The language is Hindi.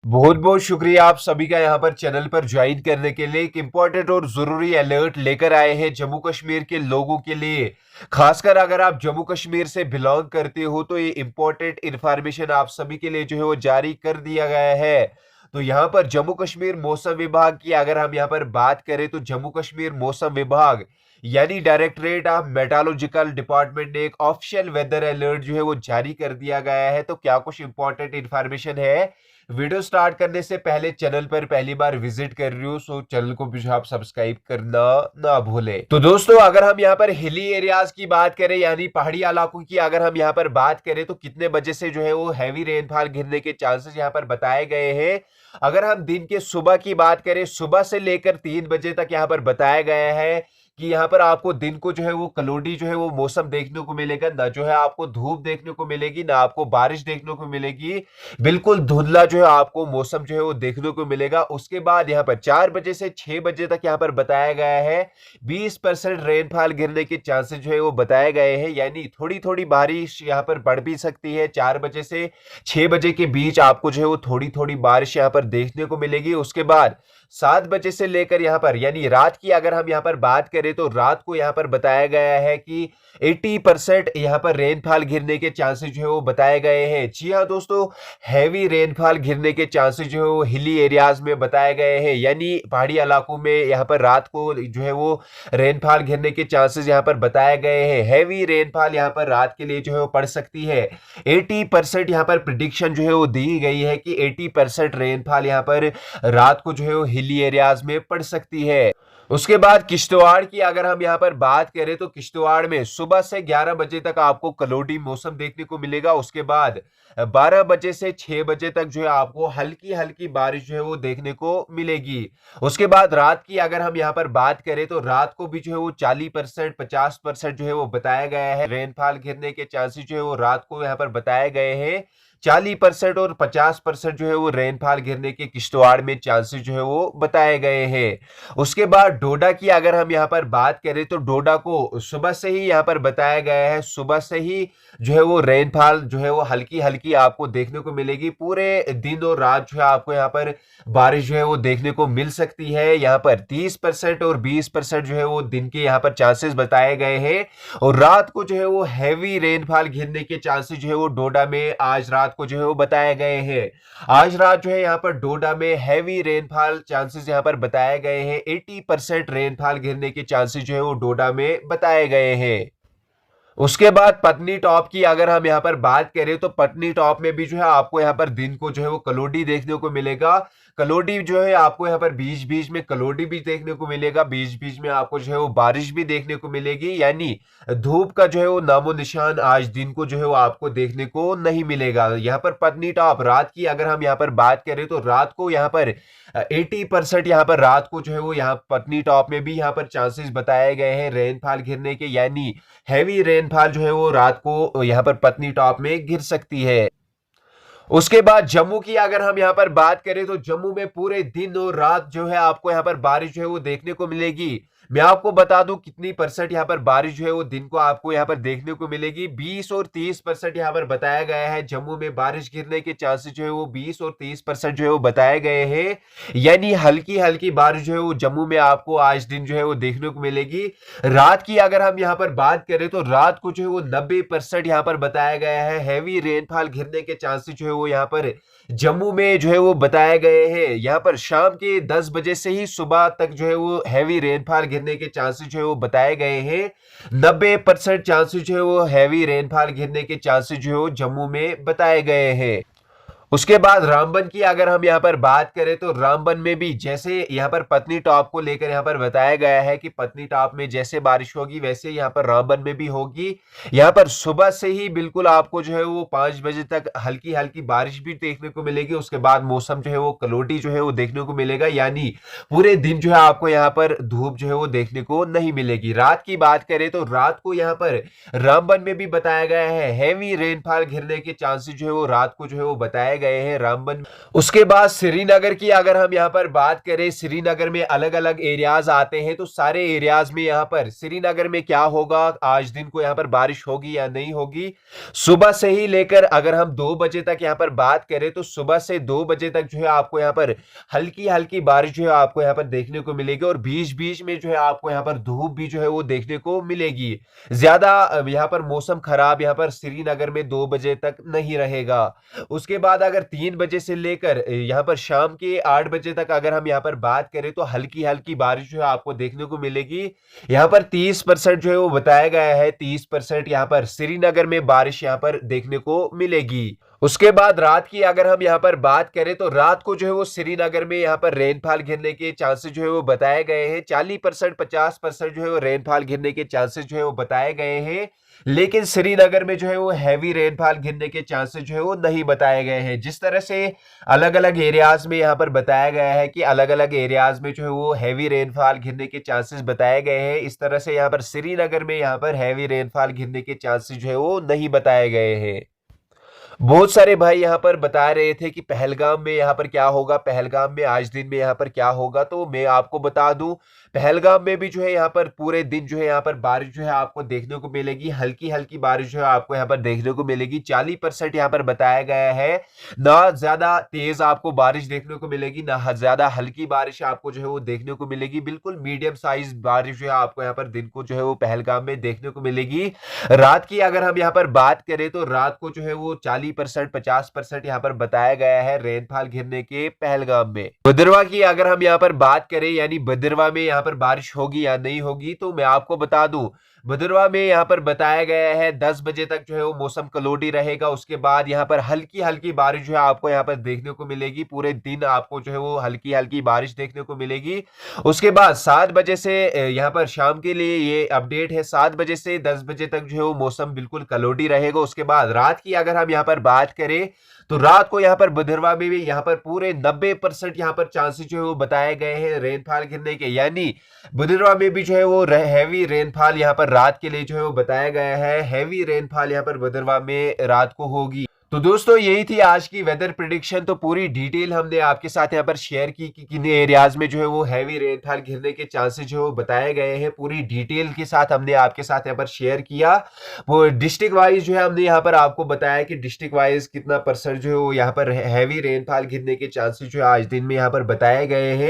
बहुत बहुत शुक्रिया आप सभी का यहाँ पर चैनल पर ज्वाइन करने के लिए। एक इम्पोर्टेंट और जरूरी अलर्ट लेकर आए हैं जम्मू कश्मीर के लोगों के लिए। खासकर अगर आप जम्मू कश्मीर से बिलोंग करते हो तो ये इम्पोर्टेंट इंफॉर्मेशन आप सभी के लिए जो है वो जारी कर दिया गया है। तो यहाँ पर जम्मू कश्मीर मौसम विभाग की अगर हम यहाँ पर बात करें तो जम्मू कश्मीर मौसम विभाग यानी डायरेक्टरेट ऑफ मेट्रोलॉजिकल डिपार्टमेंट ने एक ऑफिशियल वेदर अलर्ट जो है वो जारी कर दिया गया है। तो क्या कुछ इंपॉर्टेंट इंफॉर्मेशन है। वीडियो स्टार्ट करने से पहले चैनल पर पहली बार विजिट कर रही हो सो चैनल को भी आप सब्सक्राइब करना ना भूले। तो दोस्तों अगर हम यहाँ पर हिली एरियाज की बात करें यानी पहाड़ी इलाकों की अगर हम यहाँ पर बात करें तो कितने बजे से जो है वो हैवी रेनफॉल गिरने के चांसेस यहाँ पर बताए गए हैं। अगर हम दिन के सुबह की बात करें सुबह से लेकर 3 बजे तक यहाँ पर बताया गया है कि यहाँ पर आपको दिन को जो है वो कलोडी जो है वो मौसम देखने को मिलेगा। ना जो है आपको धूप देखने को मिलेगी ना आपको बारिश देखने को मिलेगी। बिल्कुल धुंधला जो है आपको मौसम जो है वो देखने को मिलेगा। उसके बाद यहाँ पर 4 बजे से 6 बजे तक यहाँ पर बताया गया है 20% रेनफॉल गिरने के चांसेस जो है वो बताए गए हैं। यानी थोड़ी थोड़ी बारिश यहाँ पर बढ़ भी सकती है। 4 बजे से 6 बजे के बीच आपको जो है वो थोड़ी थोड़ी बारिश यहाँ पर देखने को मिलेगी। उसके बाद 7 बजे से लेकर यहाँ पर यानी रात की अगर हम यहाँ पर बात करें तो रात को यहाँ पर बताया गया है कि 80% यहाँ पर रेनफॉल गिरने के चांसेस जो है वो बताए गए हैं। जी हाँ दोस्तों, हैवी रेनफॉल गिरने के चांसेस जो है वो हिली एरियाज में बताए गए हैं। यानी पहाड़ी इलाकों में यहाँ पर रात को जो है वो रेनफॉल गिरने के चांसेस यहाँ पर बताए गए हैं। हैवी रेनफॉल यहाँ पर रात के लिए जो है वो पड़ सकती है। 80% यहाँ पर प्रिडिक्शन जो है वो दी गई है कि 80% रेनफॉल यहाँ पर रात को जो है वो हिली एरियाज में पड़ सकती है। उसके बाद किश्तवाड़ की अगर हम यहाँ पर बात करें तो किश्तवाड़ में सुबह से 11 बजे तक आपको कलोडी मौसम देखने को मिलेगा। उसके बाद 12 बजे से 6 बजे तक जो है आपको हल्की हल्की बारिश जो है वो देखने को मिलेगी। उसके बाद रात की अगर हम यहाँ पर बात करें तो रात को भी जो है वो 40% 50% जो है वो बताया गया है। रेनफॉल गिरने के चांसेस जो है वो रात को यहाँ पर बताए गए हैं। 40% और 50% जो है वो रेनफॉल गिरने के किश्तवाड़ में चांसेस जो है वो बताए गए हैं। उसके बाद डोडा की अगर हम यहाँ पर बात करें तो डोडा को सुबह से ही यहाँ पर बताया गया है। सुबह से ही जो है वो रेनफॉल जो है वो हल्की हल्की आपको देखने को मिलेगी। पूरे दिन और रात जो है आपको यहाँ पर बारिश जो है वो देखने को मिल सकती है। यहाँ पर 30% और 20% जो है वो दिन के यहाँ पर चांसेस बताए गए हैं। और रात को जो है वो हैवी रेनफॉल गिरने के चांसेस जो है वो डोडा में आज रात को जो है वो बताए गए हैं। आज रात जो है यहाँ पर डोडा में हैवी रेनफॉल चांसेस यहाँ पर बताए गए हैं। 80% रेनफॉल गिरने के चांसेस जो है वो डोडा में बताए गए हैं। उसके बाद पत्नी टॉप की अगर हम यहाँ पर बात करें तो पत्नी टॉप में भी जो है आपको यहाँ पर दिन को जो है वो कलोडी देखने को मिलेगा। कलोडी जो है आपको यहाँ पर बीच बीच में कलोडी भी देखने को मिलेगा। बीच बीच में आपको जो है वो बारिश भी देखने को मिलेगी। यानी धूप का जो है वो नामो निशान आज दिन को जो है वो आपको देखने को नहीं मिलेगा। यहाँ पर पत्नी टॉप रात की अगर हम यहाँ पर बात करें तो रात को यहाँ पर 80% यहाँ पर रात को जो है वो यहाँ पत्नी टॉप में भी यहाँ पर चांसेस बताए गए हैं रेनफॉल गिरने के। यानी हैवी रेनफॉल जो है वो रात को यहाँ पर पत्नी टॉप में गिर सकती है। उसके बाद जम्मू की अगर हम यहाँ पर बात करें तो जम्मू में पूरे दिन और रात जो है आपको यहाँ पर बारिश जो है वो देखने को मिलेगी। मैं आपको बता दूं कितनी परसेंट यहाँ पर बारिश जो है वो दिन को आपको यहाँ पर देखने को मिलेगी। 20 और 30% यहाँ पर बताया गया है। जम्मू में बारिश गिरने के चांसेस जो है वो 20 और 30% जो है वो बताए गए हैं। यानी हल्की हल्की बारिश जो है वो जम्मू में आपको आज दिन जो है वो देखने को मिलेगी। रात की अगर हम यहाँ पर बात करें तो रात को जो है वो 90% यहाँ पर बताया गया है। हैवी रेनफॉल गिरने के चांसेस जो है वो यहाँ पर जम्मू में जो है वो बताए गए हैं। यहाँ पर शाम के 10 बजे से ही सुबह तक जो है वो हैवी रेनफॉल गिरने के चांसेस जो है वो बताए गए हैं। 90% चांसेस जो है वो हैवी रेनफॉल गिरने के चांसेस जो है वो जम्मू में बताए गए हैं। उसके बाद रामबन की अगर हम यहाँ पर बात करें तो रामबन में भी जैसे यहाँ पर पत्नी टॉप को लेकर यहाँ पर बताया गया है कि पत्नी टॉप में जैसे बारिश होगी वैसे यहाँ पर रामबन में भी होगी। यहाँ पर सुबह से ही बिल्कुल आपको जो है वो 5 बजे तक हल्की हल्की बारिश भी देखने को मिलेगी। उसके बाद मौसम जो है वो कलोटी जो है वो देखने को मिलेगा। यानी पूरे दिन जो है आपको यहाँ पर धूप जो है वो देखने को नहीं मिलेगी। रात की बात करें तो रात को यहाँ पर रामबन में भी बताया गया है हैवी रेनफॉल गिरने के चांसेस जो है वो रात को जो है वो बताए गए हैं रामबन। उसके बाद श्रीनगर की अगर हम यहाँ पर बात करें, श्रीनगर में अलग अलग एरियाज आते हैं, तो सारे एरियाज में यहाँ पर श्रीनगर में क्या होगा, आज दिन को यहाँ पर बारिश होगी या नहीं होगी। सुबह से ही लेकर अगर हम 2 बजे तक यहाँ पर बात करें, तो सुबह से 2 बजे तक जो है आपको यहाँ पर हल्की हल्की बारिश जो है आपको यहाँ पर देखने को मिलेगी, और बीच बीच में जो है आपको यहाँ पर धूप भी जो है वो देखने को मिलेगी। ज्यादा यहाँ पर मौसम खराब यहाँ पर श्रीनगर में 2 बजे तक नहीं रहेगा। उसके बाद अगर 3 बजे से लेकर यहाँ पर शाम के 8 बजे तक अगर हम यहाँ पर बात करें, तो हल्की हल्की बारिश जो है आपको देखने को मिलेगी। यहाँ पर 30% जो है वो बताया गया है, 30% यहाँ पर श्रीनगर में बारिश यहाँ पर देखने को मिलेगी। उसके बाद रात की अगर हम यहाँ पर बात करें, तो रात को जो है वो श्रीनगर में यहाँ पर रेनफॉल गिरने के चांसेस जो है वो बताए गए हैं। 40% 50% जो है वो रेनफॉल गिरने के चांसेस जो है वो बताए गए हैं, लेकिन श्रीनगर में जो है वो हैवी रेनफॉल गिरने के चांसेस जो है वो नहीं बताए गए हैं। जिस तरह से अलग अलग एरियाज में यहाँ पर बताया गया है कि अलग अलग एरियाज में जो है वो हैवी रेनफॉल गिरने के चांसेस बताए गए हैं, इस तरह से यहाँ पर श्रीनगर में यहाँ पर हैवी रेनफॉल गिरने के चांसेस जो है वो नहीं बताए गए हैं। बहुत सारे भाई यहाँ पर बता रहे थे कि पहलगाम में यहाँ पर क्या होगा, पहलगाम में आज दिन में यहाँ पर क्या होगा। तो मैं आपको बता दूं, पहलगाम में भी जो है यहाँ पर पूरे दिन जो है यहाँ पर बारिश जो है आपको देखने को मिलेगी, हल्की हल्की बारिश जो है आपको यहाँ पर देखने को मिलेगी। 40% यहाँ पर बताया गया है, ना ज्यादा तेज आपको बारिश देखने को मिलेगी, ना ज्यादा हल्की बारिश आपको जो है वो देखने को मिलेगी। बिल्कुल मीडियम साइज बारिश जो है आपको यहाँ पर दिन को जो है वो पहलगाम में देखने को मिलेगी। रात की अगर हम यहाँ पर बात करें, तो रात को जो है वो 40% 50% यहाँ पर बताया गया है रेनफॉल गिरने के पहलगाम में। भद्रवा की अगर हम यहाँ पर बात करें, यानी भद्रवा में यहाँ पर बारिश होगी या नहीं होगी, तो मैं आपको बता दूं, भद्रवा में यहाँ पर बताया गया है 10 बजे तक जो है वो मौसम क्लॉडी रहेगा। उसके बाद यहाँ पर हल्की हल्की बारिश जो है आपको यहाँ पर देखने को मिलेगी, पूरे दिन आपको जो है वो हल्की हल्की बारिश देखने को मिलेगी। उसके बाद 7 बजे से यहाँ पर शाम के लिए ये अपडेट है, 7 बजे से 10 बजे तक जो है वो मौसम बिल्कुल क्लॉडी रहेगा। उसके बाद रात की अगर हम यहाँ पर बात करें, तो रात को यहाँ पर भद्रवा में भी यहाँ पर पूरे 90% यहाँ पर चांसेस जो है वो बताए गए हैं रेनफॉल गिरने के, यानी भद्रवा में भी जो है वो हैवी रेनफॉल यहाँ पर रात के लिए जो है वो बताया गया है। हैवी रेनफॉल यहाँ पर भद्रवा में रात को होगी। तो दोस्तों यही थी आज की वेदर प्रिडिक्शन। तो पूरी डिटेल हमने आपके साथ यहाँ पर शेयर की कि किन एरियाज में जो है वो हैवी रेनफॉल गिरने के चांसेस जो है बताए गए हैं, पूरी डिटेल के साथ हमने आपके साथ यहाँ पर शेयर किया। वो डिस्ट्रिक्ट वाइज जो है हमने यहाँ पर आपको बताया कि डिस्ट्रिक्ट वाइज कितना % जो है वो यहाँ पर हैवी रेनफॉल गिरने के चांसेस जो है आज दिन में यहाँ पर बताए गए हैं।